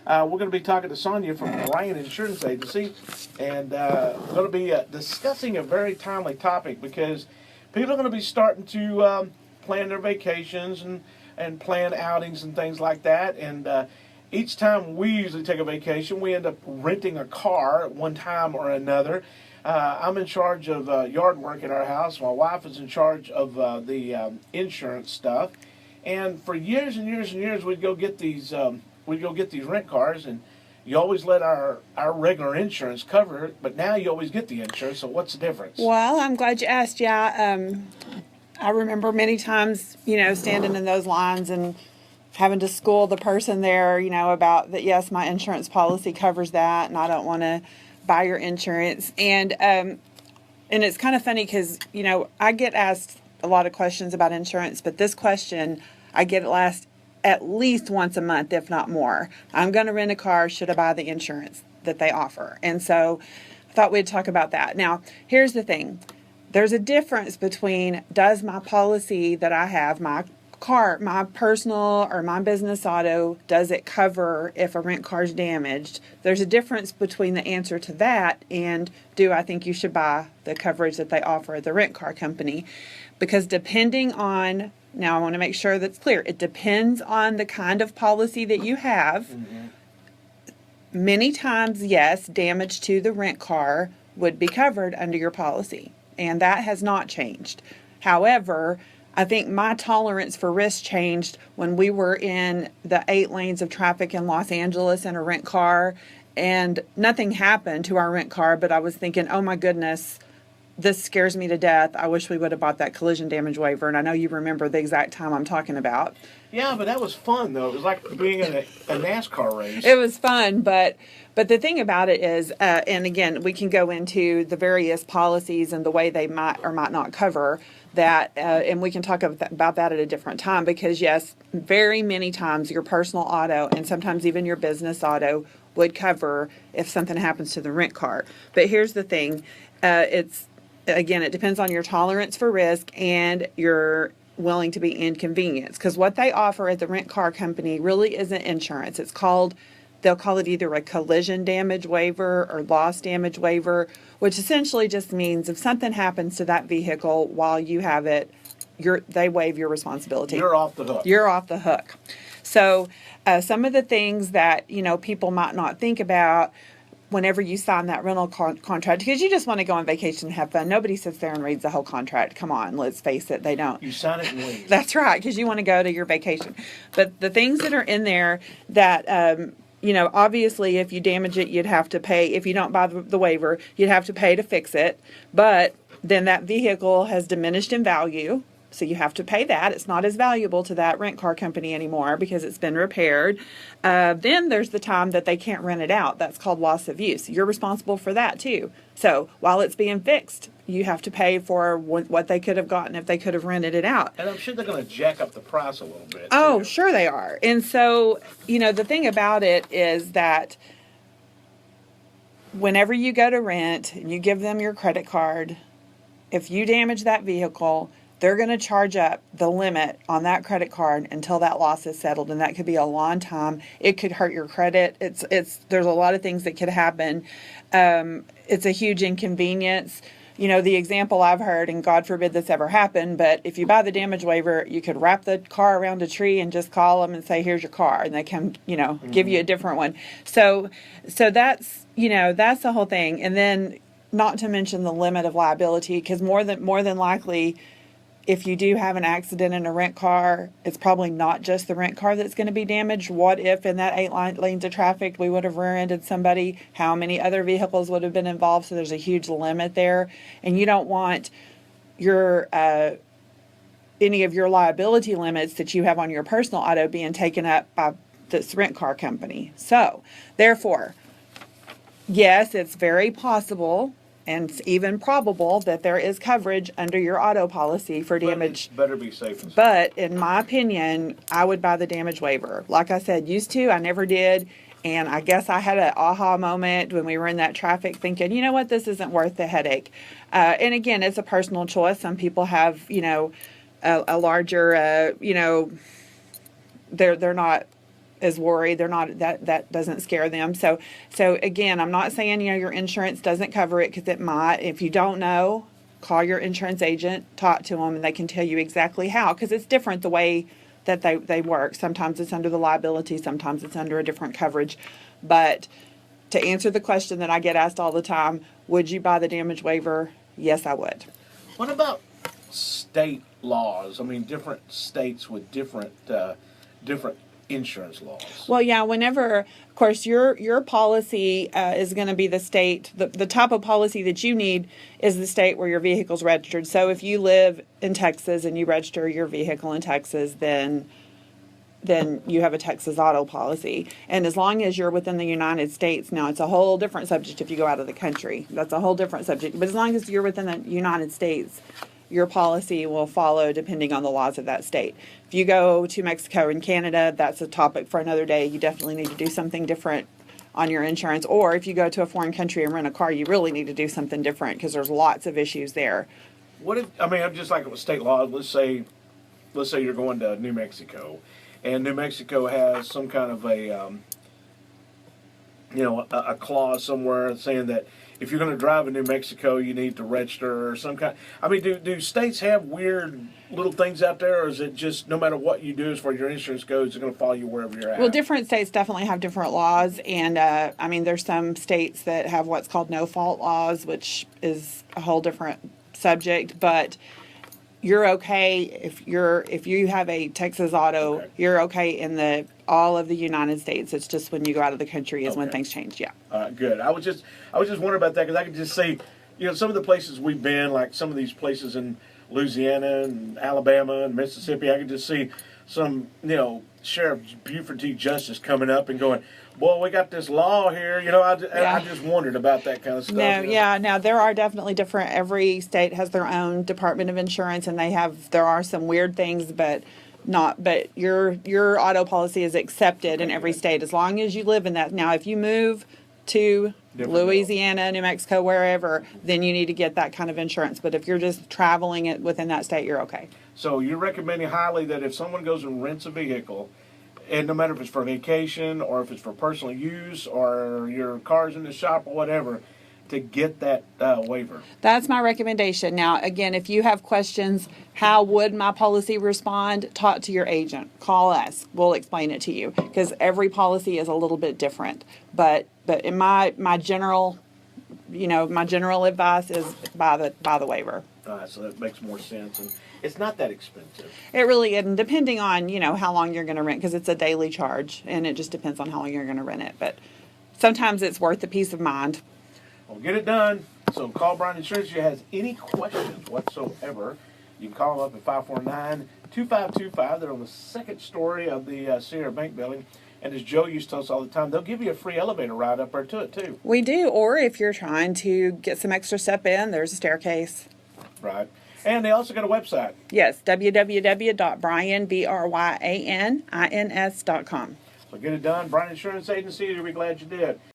We're going to be talking to Sonia from Ryan Insurance Agency, and we're going to be discussing a very timely topic because people are going to be starting to plan their vacations and plan outings and things like that. And each time we usually take a vacation, we end up renting a car at one time or another. I'm in charge of yard work in our house. My wife is in charge of the insurance stuff. And for years and years and years, we'd go get these rent cars, and you always let our regular insurance cover it. But now you always get the insurance. So what's the difference? Well, I'm glad you asked. Yeah, I remember many times, standing in those lines and having to school the person there, about that. Yes, my insurance policy covers that, and I don't want to buy your insurance. And it's kind of funny because I get asked a lot of questions about insurance, but this question I get asked at least once a month, if not more. I'm going to rent a car. Should I buy the insurance that they offer? And so I thought we'd talk about that. Now, here's the thing. There's a difference between, does my policy that I have, my car, my personal or my business auto, does it cover if a rent car is damaged? There's a difference between the answer to that and, do I think you should buy the coverage that they offer at the rent car company? Because depending on, now I want to make sure that's clear, it depends on the kind of policy that you have. Mm-hmm. Many times, yes, damage to the rent car would be covered under your policy, and that has not changed. However, I think my tolerance for risk changed when we were in the 8 lanes of traffic in Los Angeles in a rent car, and nothing happened to our rent car, but I was thinking, oh my goodness, this scares me to death. I wish we would have bought that collision damage waiver. And I know you remember the exact time I'm talking about. Yeah, but that was fun, though. It was like being in a NASCAR race. It was fun, but the thing about it is, and again, we can go into the various policies and the way they might or might not cover that, and we can talk about that at a different time, because yes, very many times your personal auto and sometimes even your business auto would cover if something happens to the rent car. But here's the thing. Again, it depends on your tolerance for risk and your willing to be inconvenienced. Because what they offer at the rent car company really isn't insurance. They'll call it either a collision damage waiver or loss damage waiver, which essentially just means if something happens to that vehicle while you have it, they waive your responsibility. You're off the hook. You're off the hook. So some of the things that, people might not think about whenever you sign that rental contract, because you just want to go on vacation and have fun. Nobody sits there and reads the whole contract. Come on, let's face it, they don't. You sign it and leave. That's right, because you want to go to your vacation. But the things that are in there that, obviously if you damage it, you'd have to pay. If you don't buy the waiver, you'd have to pay to fix it. But then that vehicle has diminished in value, so you have to pay that. It's not as valuable to that rent car company anymore because it's been repaired. Then there's the time that they can't rent it out. That's called loss of use. You're responsible for that too. So while it's being fixed, you have to pay for what they could have gotten if they could have rented it out. And I'm sure they're going to jack up the price a little bit. Oh, sure they are. And so, the thing about it is that whenever you go to rent and you give them your credit card, if you damage that vehicle, they're going to charge up the limit on that credit card until that loss is settled, and that could be a long time. It could hurt your credit. There's a lot of things that could happen. It's a huge inconvenience. The example I've heard, and God forbid this ever happen, but if you buy the damage waiver, you could wrap the car around a tree and just call them and say, here's your car, and they can, give you a different one. So that's, that's the whole thing. And then not to mention the limit of liability, because more than likely, if you do have an accident in a rent car, it's probably not just the rent car that's going to be damaged. What if in that 8 lanes of traffic we would have rear-ended somebody? How many other vehicles would have been involved? So there's a huge limit there. And you don't want your any of your liability limits that you have on your personal auto being taken up by this rent car company. So therefore, yes, it's very possible and it's even probable that there is coverage under your auto policy for damage. Better be safe. But in my opinion, I would buy the damage waiver. Like I said, used to, I never did. And I guess I had an aha moment when we were in that traffic thinking, you know what, this isn't worth the headache. And again, it's a personal choice. Some people have, a larger, they're not, as worried. They're not, that doesn't scare them. So again, I'm not saying, your insurance doesn't cover it, because it might. If you don't know, call your insurance agent, talk to them, and they can tell you exactly how, because it's different the way that they work. Sometimes it's under the liability, sometimes it's under a different coverage. But to answer the question that I get asked all the time, would you buy the damage waiver? Yes, I would. What about state laws? I mean, different states with different insurance laws. Well, yeah, whenever, of course, your policy is going to be the state, the type of policy that you need is the state where your vehicle's registered. So if you live in Texas and you register your vehicle in Texas, then you have a Texas auto policy. And as long as you're within the United States, now it's a whole different subject if you go out of the country. That's a whole different subject. But as long as you're within the United States, your policy will follow depending on the laws of that state. If you go to Mexico and Canada, that's a topic for another day. You definitely need to do something different on your insurance. Or if you go to a foreign country and rent a car, you really need to do something different, because there's lots of issues there. What if, I mean, I'm just like with state law, let's say you're going to New Mexico, and New Mexico has some kind of a clause somewhere saying that if you're going to drive in New Mexico, you need to register or some kind. I mean, do states have weird little things out there, or is it just no matter what you do as far as your insurance goes, it's going to follow you wherever you're at? Well, different states definitely have different laws, and I mean, there's some states that have what's called no-fault laws, which is a whole different subject, but you're okay if you have a Texas auto. Okay. You're okay in all of the United States. It's just when you go out of the country is when things change. Yeah. All right, good. I was just wondering about that, because I could just see, some of the places we've been, like some of these places in Louisiana and Alabama and Mississippi, I could just see some, Sheriff Buford T. Justice coming up and going, "Boy, we got this law here." I just wondered about that kind of stuff. Now there are definitely different. Every state has their own Department of Insurance, and there are some weird things, but your auto policy is accepted in every state as long as you live in that. Now, if you move to Louisiana, New Mexico, wherever, then you need to get that kind of insurance. But if you're just traveling within that state, you're okay. So you're recommending highly that if someone goes and rents a vehicle, and no matter if it's for vacation or if it's for personal use or your car's in the shop or whatever, to get that waiver. That's my recommendation. Now, again, if you have questions, how would my policy respond? Talk to your agent. Call us. We'll explain it to you, because every policy is a little bit different. But in my general advice is buy the waiver. So that makes more sense, and it's not that expensive. It really isn't, depending on how long you're going to rent, because it's a daily charge, and it just depends on how long you're going to rent it. But sometimes it's worth the peace of mind. Well, get it done. So call Brian Insurance if you has any questions whatsoever. You can call them up at 549-2525. They're on the second story of the Sierra Bank building. And as Joe used to tell us all the time, they'll give you a free elevator ride up there to it, too. We do. Or if you're trying to get some extra step in, there's a staircase. Right. And they also got a website. Yes, www.bryanins.com. So get it done. Brian Insurance Agency, you'll be glad you did.